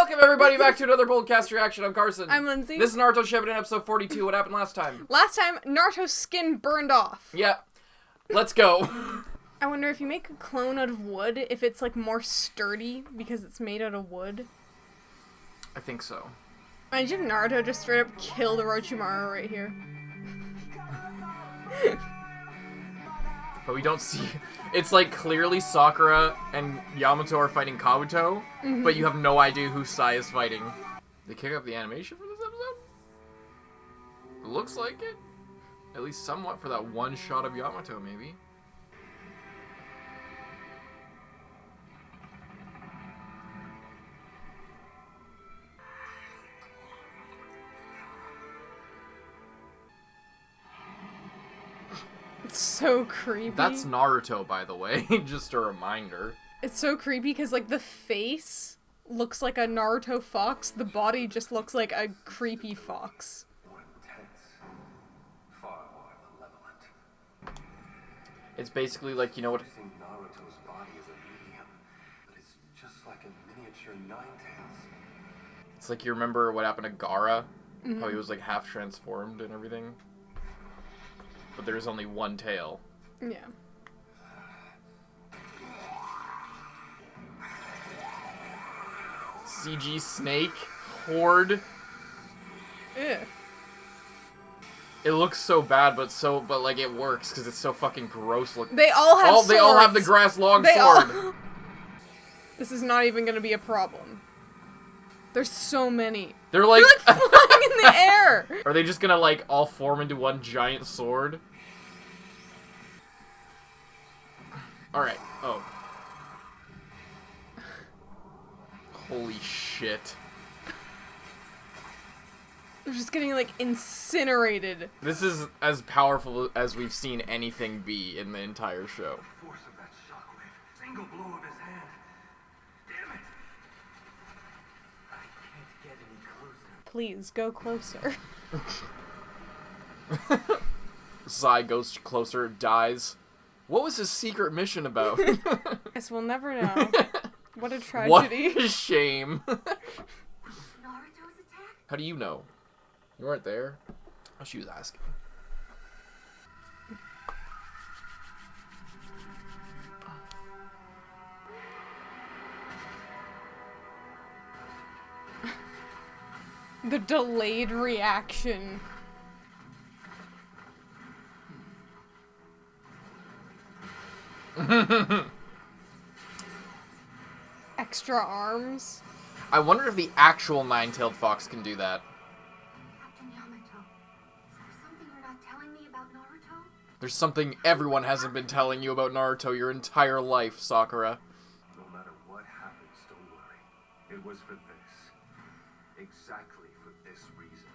Welcome everybody back to another Boldcast reaction. I'm Carson. I'm Lindsay. This is Naruto Shippuden episode 42. What happened last time? Last time, Naruto's skin burned off. Yep. Let's go. I wonder if you make a clone out of wood, if it's like more sturdy because it's made out of wood. I think so. Imagine if Naruto just straight up killed Orochimaru right here. But we don't see... It's like clearly Sakura and Yamato are fighting Kabuto, but you have no idea who Sai is fighting. They kick up the animation for this episode? It looks like it. At least somewhat for that one shot of Yamato, maybe. It's so creepy. That's Naruto, by the way. Just a reminder. It's so creepy because, like, the face looks like a Naruto fox. The body just looks like a creepy fox. More intense. Far more malevolent. It's basically like, you know what... Using Naruto's body as a medium, but it's just like a miniature Ninetales. It's like you remember what happened to Gaara? How he was, like, half transformed and everything? But there's only one tail. Yeah. CG snake horde. Ew. It looks so bad, but like it works because it's so fucking gross looking. They all have swords. They all have the grass long sword. This is not even gonna be a problem. There's so many. They're like flying in the air. Are they just gonna like all form into one giant sword? All right. Oh. Holy shit. They're just getting, like, incinerated. This is as powerful as we've seen anything be in the entire show. The force of that shockwave. Single blow of his hand. Damn it! I can't get any closer. Please, go closer. Sai goes closer, dies. What was his secret mission about? Guess we'll never know. What a tragedy. What a shame. Naruto's attack? How do you know? You weren't there? Oh, she was asking. The delayed reaction. Extra arms. I wonder if the actual nine-tailed fox can do that. Captain Yamato, is there something you're not telling me about Naruto? There's something everyone hasn't been telling you about Naruto your entire life, Sakura. No matter what happens, don't worry. It was for this. Exactly for this reason.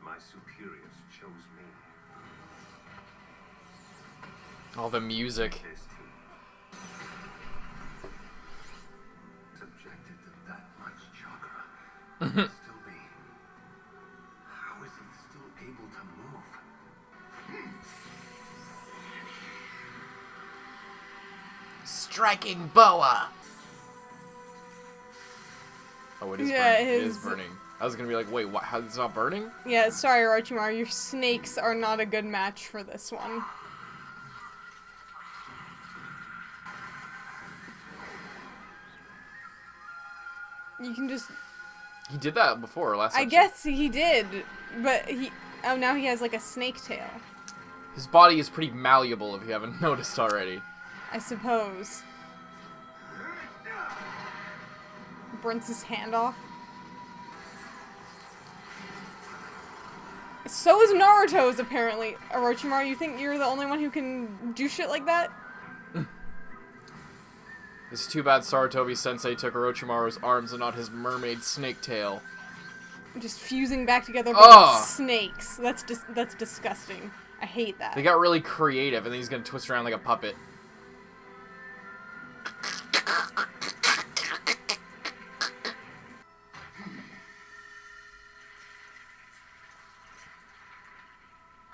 My superiors chose me. All the music. This team. Subjected to that much chakra. Still be. How is it still able to move? Striking boa! Oh, it is Yeah, burning. It is his- burning. I was gonna be like, wait, what? How, it's not burning? Yeah, sorry, Orochimaru, your snakes are not a good match for this one. You can just... He did that before, last I episode. guess he did, but he... Oh, now he has, like, a snake tail. His body is pretty malleable, if you haven't noticed already. I suppose. Burns his hand off. So is Naruto's, apparently. Orochimaru, you think you're the only one who can do shit like that? It's too bad Sarutobi-sensei took Orochimaru's arms and not his mermaid snake tail. Just fusing back together Ugh. with snakes. That's disgusting. I hate that. They got really creative, and then he's gonna twist around like a puppet.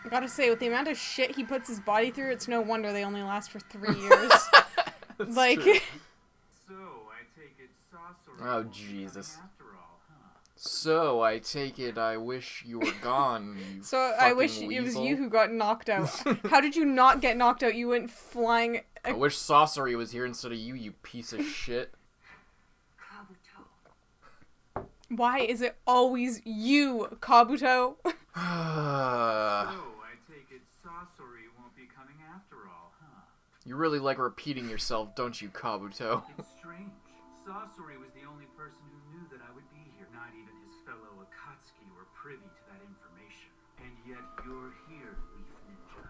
I gotta say, with the amount of shit he puts his body through, it's no wonder they only last for 3 years. That's like, true. So, I take it Oh, Jesus. After all, huh? So, I take it I wish you were gone, you So I fucking wish it was weasel. you who got knocked out. How did you not get knocked out? You went flying. I wish Saucery was here instead of you, you piece of shit. Kabuto. Why is it always you, Kabuto? So, I take it Sorcery won't be coming after all, huh? You really like repeating yourself, don't you, Kabuto? It's strange. Sorcery was the only person who knew that I would be here. Not even his fellow Akatsuki were privy to that information. And yet you're here, Leaf Ninja.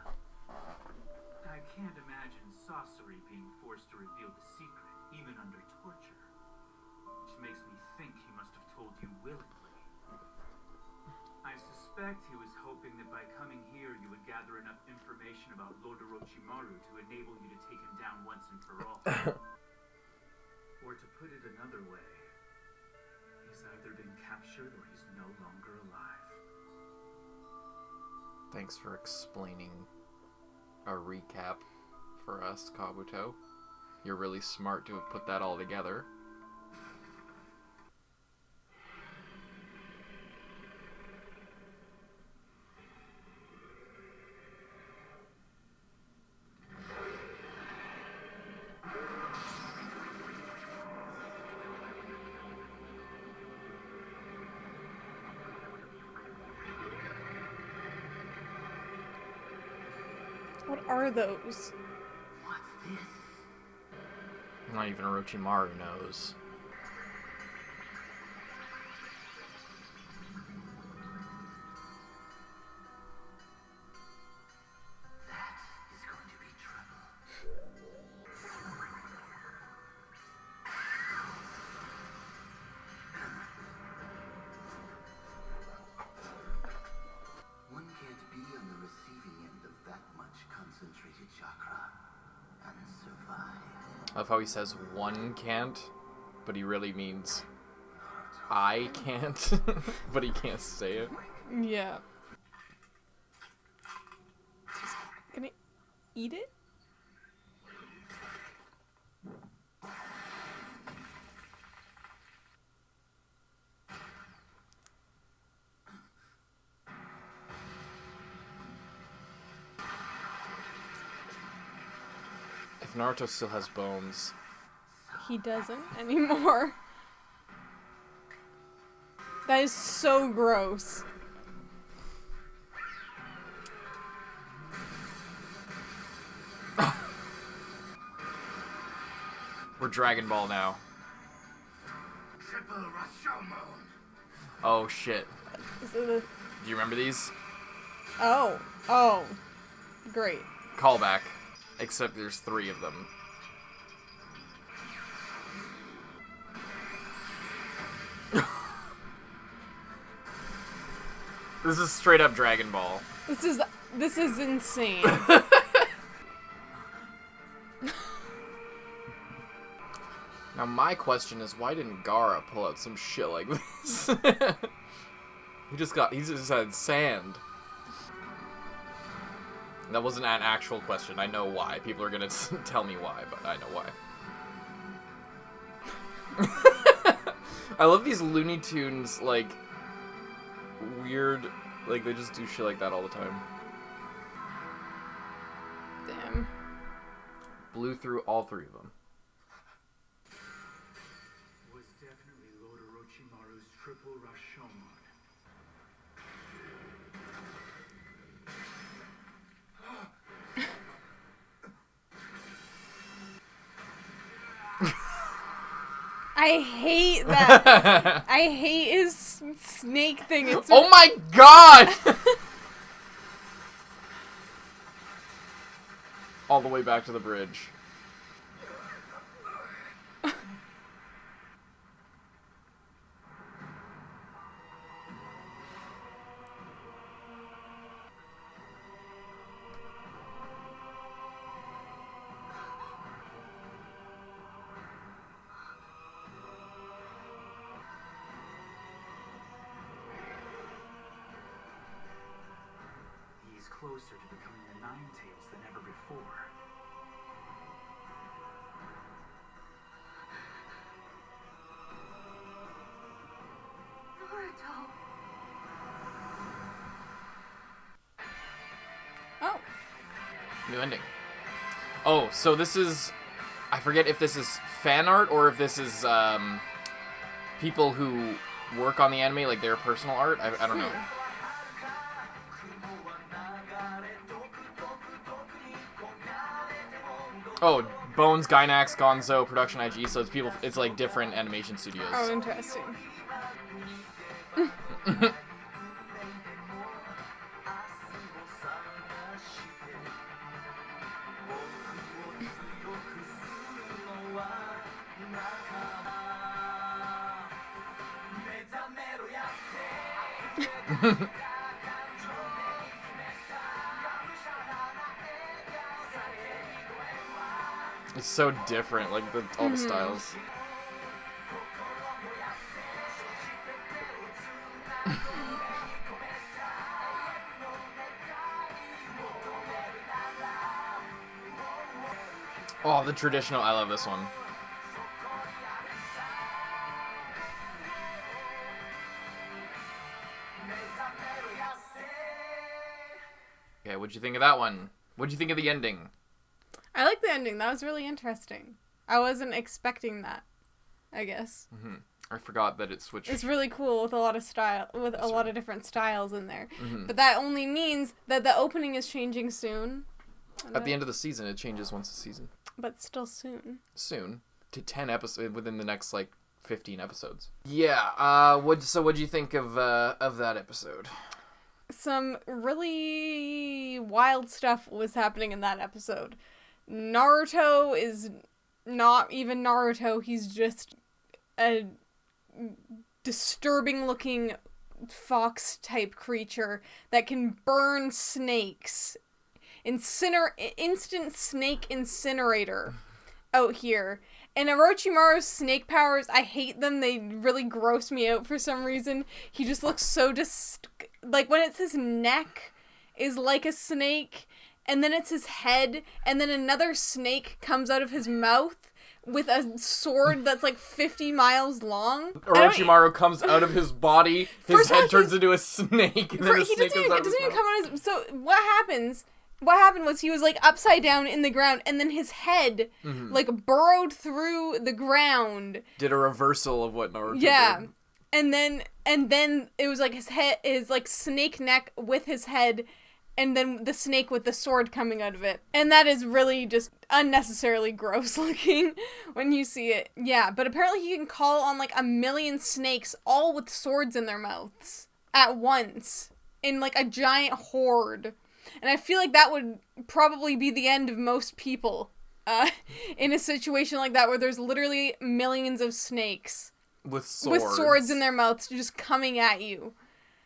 I can't imagine Sorcery being forced to reveal the secret, even under torture. Which makes me think he must have told you willingly. I suspect he was hoping that by coming here you would gather enough information about Lord Orochimaru to enable you to take him down once and for all. Or to put it another way, he's either been captured or he's no longer alive. Thanks for explaining a recap for us, Kabuto. You're really smart to have put that all together. What are those? What's this? Not even Orochimaru knows. That is going to be trouble. One can't be on the receiving end of that much concentrated chakra and survive. I love how he says one can't, but he really means I can't, but he can't say it. Yeah. Gonna eat it? If Naruto still has bones, He doesn't anymore. That is so gross. we're Dragon Ball now. Triple Rashomon. Oh shit. Is it a... Do you remember these? Oh. Oh. Great. Callback. Except there's 3 of them. This is straight up Dragon Ball. This is insane. Now my question is, why didn't Gaara pull out some shit like this? he just had sand. That wasn't an actual question. I know why. People are gonna tell me why, but I know why. I love these Looney Tunes, like, weird, like, they just do shit like that all the time. Damn. Blew through all 3 of them. Was definitely Lord Orochimaru's triple Rashomon. I hate that. I hate his snake thing. It's Oh my god! All the way back to the bridge. He's closer to becoming the Nine-Tails than ever before. New ending. Oh, so this is... I forget if this is fan art or if this is people who work on the anime, like their personal art. I don't know. Oh, Bones, Gainax, Gonzo, Production IG, so it's people, it's like different animation studios. Oh, interesting. It's so different, like all the styles. Oh, the traditional, I love this one. Okay, what'd you think of that one? What'd you think of the ending? I like the ending. That was really interesting. I wasn't expecting that, I guess. Mm-hmm. I forgot that it switched. It's really cool with a lot of style, with a lot of different styles in there. Mm-hmm. But that only means that the opening is changing soon. At the end of the season, it changes once a season. But still soon. Soon. To 10 episodes within the next, 15 episodes. Yeah, what'd you think of that episode? Some really wild stuff was happening in that episode. Naruto is not even Naruto. He's just a disturbing looking fox type creature that can burn snakes. Instant snake incinerator out here. And Orochimaru's snake powers, I hate them. They really gross me out for some reason. He just looks so like when it's his neck is like a snake, and then it's his head, and then another snake comes out of his mouth with a sword that's 50 miles long. Orochimaru comes out of his body, his head turns into a snake, and then the snake comes out of his mouth. Come out of his, so what happened was he was upside down in the ground, and then his head burrowed through the ground. Did a reversal of what Naruto did. And then it was his head is snake neck with his head, and then the snake with the sword coming out of it. And that is really just unnecessarily gross looking when you see it. Yeah, but apparently he can call on 1 million snakes all with swords in their mouths at once in a giant horde. And I feel like that would probably be the end of most people in a situation like that where there's literally millions of snakes with swords in their mouths just coming at you.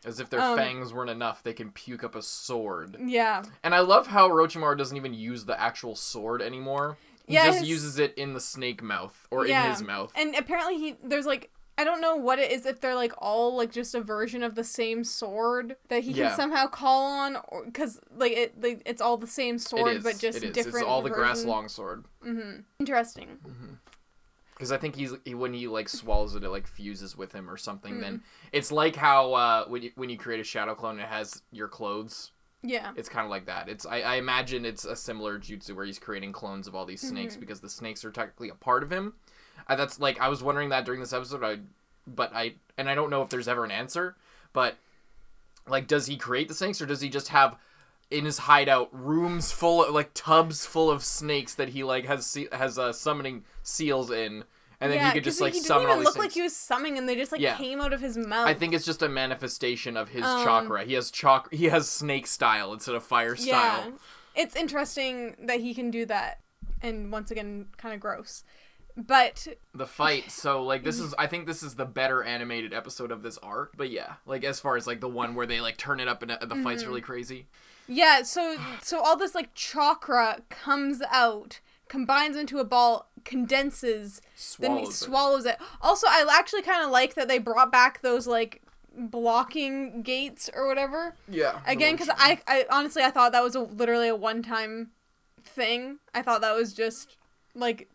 As if their fangs weren't enough, they can puke up a sword. Yeah. And I love how Orochimaru doesn't even use the actual sword anymore. He just uses it in the snake mouth, or in his mouth. And apparently there's I don't know what it is, if they're all just a version of the same sword that he can somehow call on, or because it's all the same sword but just different. It's all the grass longsword. Mm-hmm. Interesting. Because I think when he swallows it, it fuses with him or something. Then it's like how when you create a shadow clone, it has your clothes. Yeah. It's kind of like that. I imagine it's a similar jutsu where he's creating clones of all these snakes because the snakes are technically a part of him. That's I was wondering that during this episode. I don't know if there's ever an answer, but does he create the snakes, or does he just have in his hideout rooms full of tubs full of snakes that he has summoning seals in, and then he could just summon all these snakes? He didn't even look like he was summoning, and they just came out of his mouth. I think it's just a manifestation of his chakra. He has snake style instead of fire style. It's interesting that he can do that, and once again, kind of gross. But the fight, so I think this is the better animated episode of this arc. But yeah, as far as the one where they turn it up and the fight's really crazy. Yeah, so all this chakra comes out, combines into a ball, condenses, then he swallows it. Also, I actually kind of like that they brought back those blocking gates or whatever. Yeah. Again, because I honestly I thought that was literally a one-time thing. I thought that was just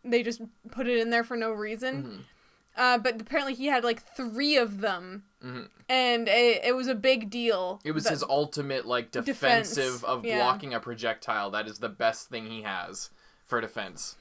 they just put it in there for no reason. but apparently he had like 3 of them, Mhm. and it was a big deal. It was But- his ultimate, like, Defense, defensive of yeah. blocking a projectile. That is the best thing he has for defense.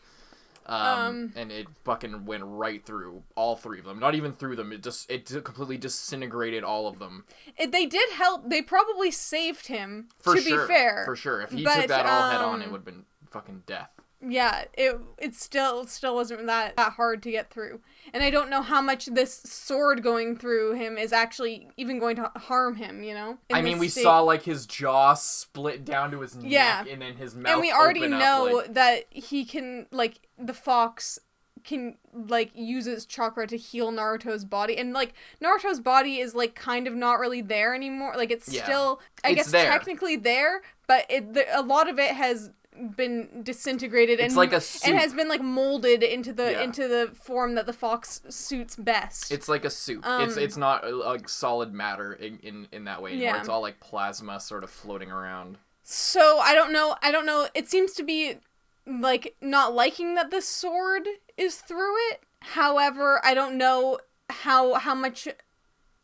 And it fucking went right through all 3 of them. Not even through them. It completely disintegrated all of them. They did help. They probably saved him. For to sure. be fair, For sure. If he But, took that all head on, it would have been fucking death. Yeah, it still wasn't that hard to get through. And I don't know how much this sword going through him is actually even going to harm him, you know? I mean, we saw, like, his jaw split down to his Yeah. neck, and then his mouth And we already open know up, like... that he can, like, the fox can, like, use his chakra to heal Naruto's body. And, like, Naruto's body is, like, kind of not really there anymore. Like, it's Yeah. still, I It's guess, there. technically there, but a lot of it has been disintegrated It's and like a soup. and has been like molded into the Yeah. form that the fox suits best. It's like a soup. It's not like solid matter in that way anymore. Yeah. It's all like plasma sort of floating around. So I don't know. It seems to be like not liking that the sword is through it. However, I don't know how much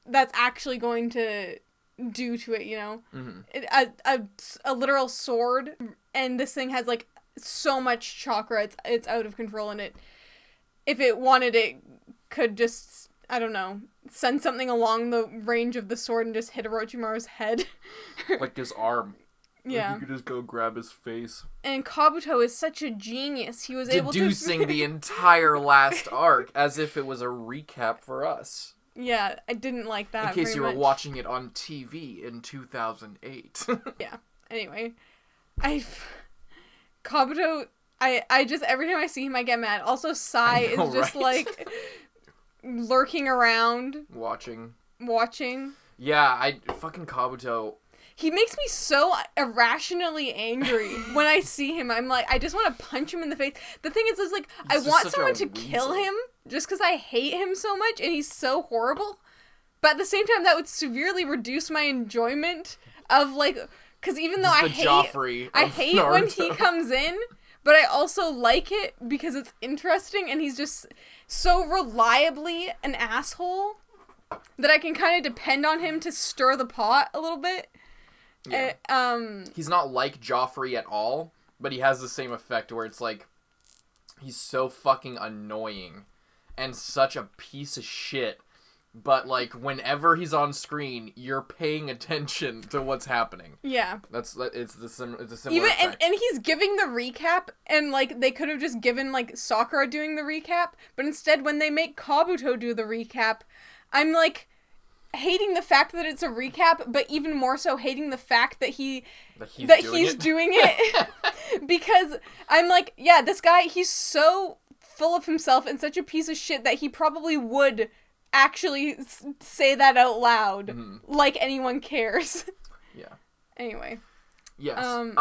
that's actually going to do to it, you know? Mm-hmm. A literal sword, and this thing has like so much chakra, it's out of control, and if it wanted, it could just, I don't know, send something along the range of the sword and just hit Orochimaru's head. Like his arm. Yeah. Like you could just go grab his face. And Kabuto is such a genius. He was able to Deducing the entire last arc as if it was a recap for us. Yeah, I didn't like that. In case very you were much. watching it on TV in 2008. Yeah. Anyway, Kabuto, I just, every time I see him, I get mad. Also, Sai I know, is just right? like lurking around, Watching. Yeah, fucking Kabuto. he makes me so irrationally angry when I see him. I'm like, I just want to punch him in the face. The thing is like, I He's just want such someone a to kill weasel. him just because I hate him so much and he's so horrible. But at the same time, that would severely reduce my enjoyment of like, because even though He's the Joffrey I of hate when he Naruto. comes in, but I also like it because it's interesting and he's just so reliably an asshole that I can kind of depend on him to stir the pot a little bit. Yeah. He's not like Joffrey at all, but he has the same effect where it's like he's so fucking annoying and such a piece of shit. But like whenever he's on screen, you're paying attention to what's happening. Yeah. It's a similar Even effect. and he's giving the recap, and like they could have just given like Sakura doing the recap, but instead when they make Kabuto do the recap, I'm like hating the fact that it's a recap, but even more so hating the fact that he's doing it because I'm like, yeah, this guy, he's so full of himself and such a piece of shit that he probably would actually say that out loud like anyone cares. Yeah. Anyway. Yes. What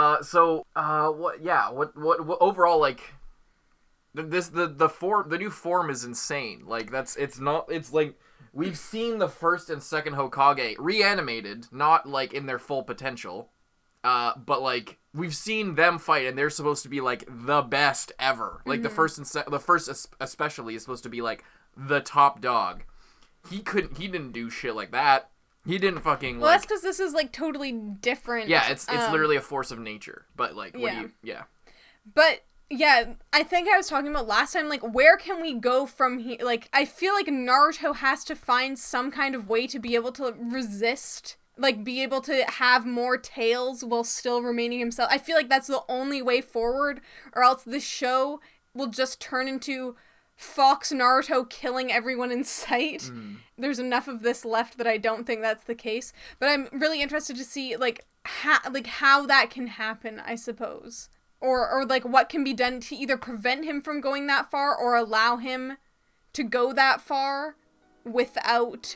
overall, like, the new form is insane. Like, it's like, we've seen the first and second Hokage reanimated, not, like, in their full potential, but, like, we've seen them fight, and they're supposed to be, like, the best ever. Like, the first especially is supposed to be, like, the top dog. He didn't do shit like that. He didn't fucking, Well, that's because this is, like, totally different. Yeah, it's literally a force of nature. But, like, But, yeah, I think I was talking about last time, like, where can we go from here? Like, I feel like Naruto has to find some kind of way to be able to resist, like, be able to have more tails while still remaining himself. I feel like that's the only way forward, or else this show will just turn into Fox Naruto killing everyone in sight. There's enough of this left that I don't think that's the case. But I'm really interested to see, like, how that can happen, I suppose. Or like, what can be done to either prevent him from going that far or allow him to go that far without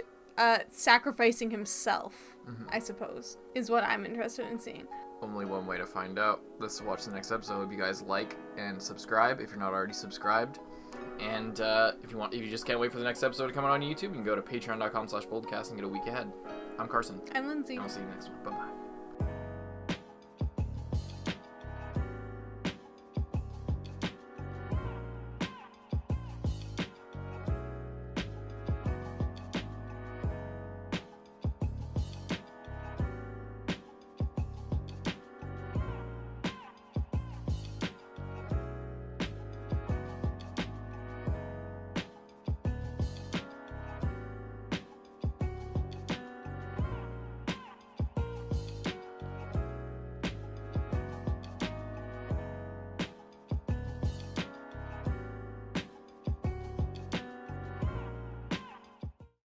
sacrificing himself, I suppose, is what I'm interested in seeing. Only one way to find out. Let's watch the next episode. Hope you guys like and subscribe if you're not already subscribed. And if you just can't wait for the next episode to come out on YouTube, you can go to patreon.com/boldcast and get a week ahead. I'm Carson. I'm Lindsay. And I'll see you next one. Bye-bye.